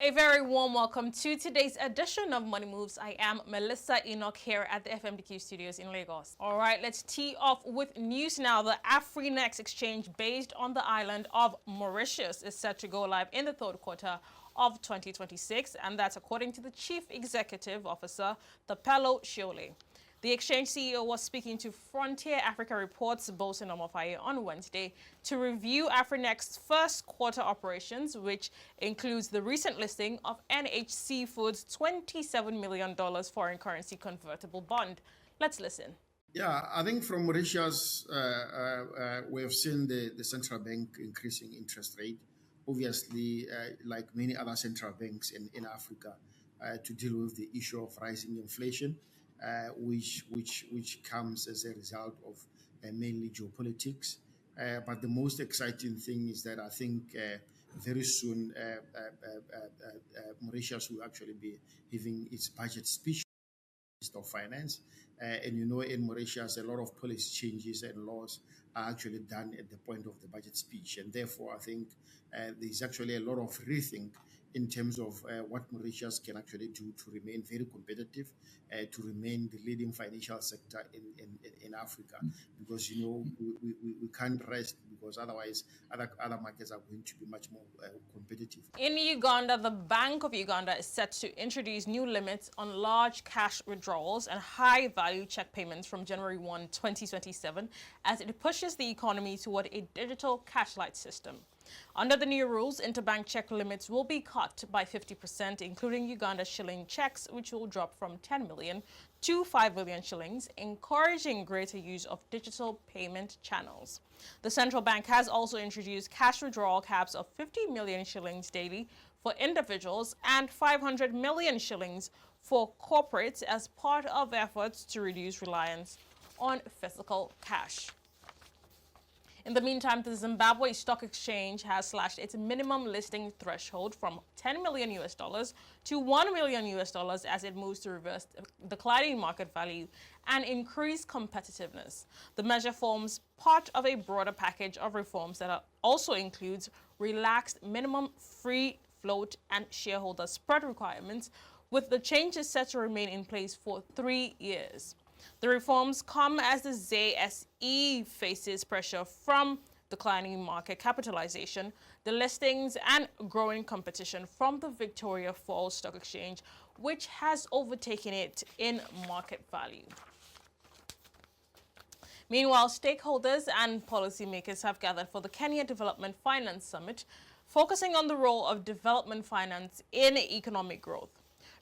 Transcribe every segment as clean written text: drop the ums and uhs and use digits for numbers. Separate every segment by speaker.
Speaker 1: A very warm welcome to today's edition of Money Moves. I am Melissa Enoch here at the FMDQ studios in Lagos. All right, let's tee off with news now. The Afrinex exchange based on the island of Mauritius is set to go live in the third quarter of 2026, and that's according to the Chief Executive Officer, Tapelo Shiole. The exchange CEO was speaking to Frontier Africa Reports' Bosun Omofaye on Wednesday to review Afrinex's first quarter operations, which includes the recent listing of NH Foods' $27 million foreign currency convertible bond. Let's listen.
Speaker 2: Yeah, I think from Mauritius, we have seen the central bank increasing interest rate, obviously, like many other central banks in Africa, to deal with the issue of rising inflation. Which comes as a result of mainly geopolitics. But the most exciting thing is that I think very soon Mauritius will actually be having its budget speech of Finance. And you know, in Mauritius, a lot of policy changes and laws are actually done at the point of the budget speech. And therefore, I think there's actually a lot of rethink in terms of what Mauritius can actually do to remain very competitive, to remain the leading financial sector in Africa. Because, you know, we can't rest, because otherwise other markets are going to be much more competitive.
Speaker 1: In Uganda, the Bank of Uganda is set to introduce new limits on large cash withdrawals and high-value check payments from January 1, 2027, as it pushes the economy toward a digital cash-light system. Under the new rules, interbank check limits will be cut by 50%, including Uganda shilling checks, which will drop from 10 million to 5 million shillings, encouraging greater use of digital payment channels. The central bank has also introduced cash withdrawal caps of 50 million shillings daily for individuals and 500 million shillings for corporates as part of efforts to reduce reliance on physical cash. In the meantime, the Zimbabwe Stock Exchange has slashed its minimum listing threshold from $10 million to $1 million as it moves to reverse declining market value and increase competitiveness. The measure forms part of a broader package of reforms that also includes relaxed minimum free float and shareholder spread requirements, with the changes set to remain in place for 3 years. The reforms come as the ZSE faces pressure from declining market capitalization, the listings, and growing competition from the Victoria Falls Stock Exchange, which has overtaken it in market value. Meanwhile, stakeholders and policymakers have gathered for the Kenya Development Finance Summit, focusing on the role of development finance in economic growth.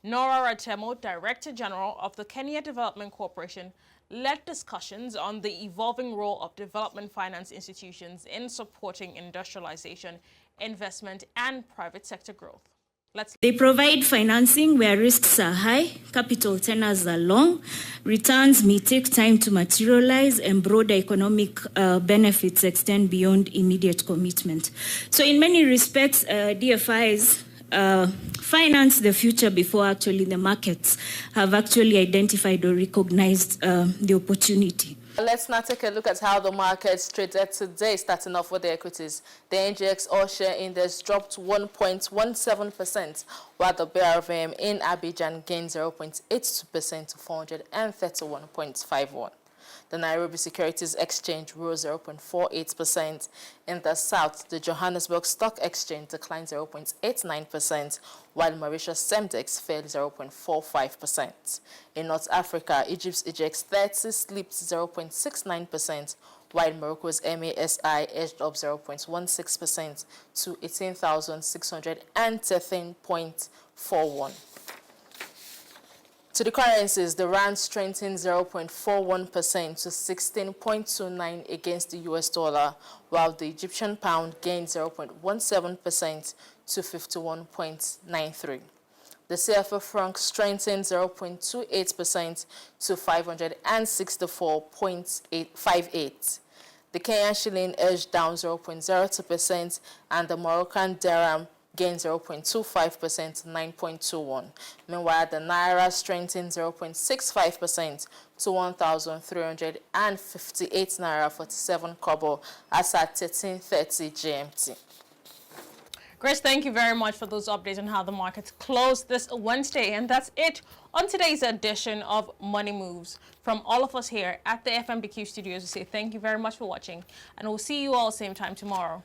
Speaker 1: Nora Ratemo, Director General of the Kenya Development Corporation, led discussions on the evolving role of development finance institutions in supporting industrialization, investment, and private sector growth.
Speaker 3: They provide financing where risks are high, capital tenors are long, returns may take time to materialize, and broader economic benefits extend beyond immediate commitment. So in many respects, DFIs finance the future before actually the markets have actually identified or recognized the opportunity.
Speaker 4: Let's now take a look at how the markets traded today, starting off with the equities. The NGX All-Share Index dropped 1.17%, while the BRVM in Abidjan gained 0.82% to 431.51. The Nairobi Securities Exchange rose 0.48%. In the south, the Johannesburg Stock Exchange declined 0.89%, while Mauritius Semdex fell 0.45%. In North Africa, Egypt's EGX 30 slipped 0.69%, while Morocco's MASI edged up 0.16% to 18,613.41. To the currencies, the rand strengthened 0.41% to 16.29 against the US dollar, while the Egyptian pound gained 0.17% to 51.93. The CFA franc strengthened 0.28% to 564.58. The Kenyan shilling edged down 0.02%, and the Moroccan dirham gained 0.25% to 9.21. Meanwhile, the Naira strengthened 0.65% to 1,358 Naira 47 kobo as at 13:30 GMT.
Speaker 1: Grace, thank you very much for those updates on how the markets closed this Wednesday. And that's it on today's edition of Money Moves. From all of us here at the FMBQ studios, we say thank you very much for watching. And we'll see you all same time tomorrow.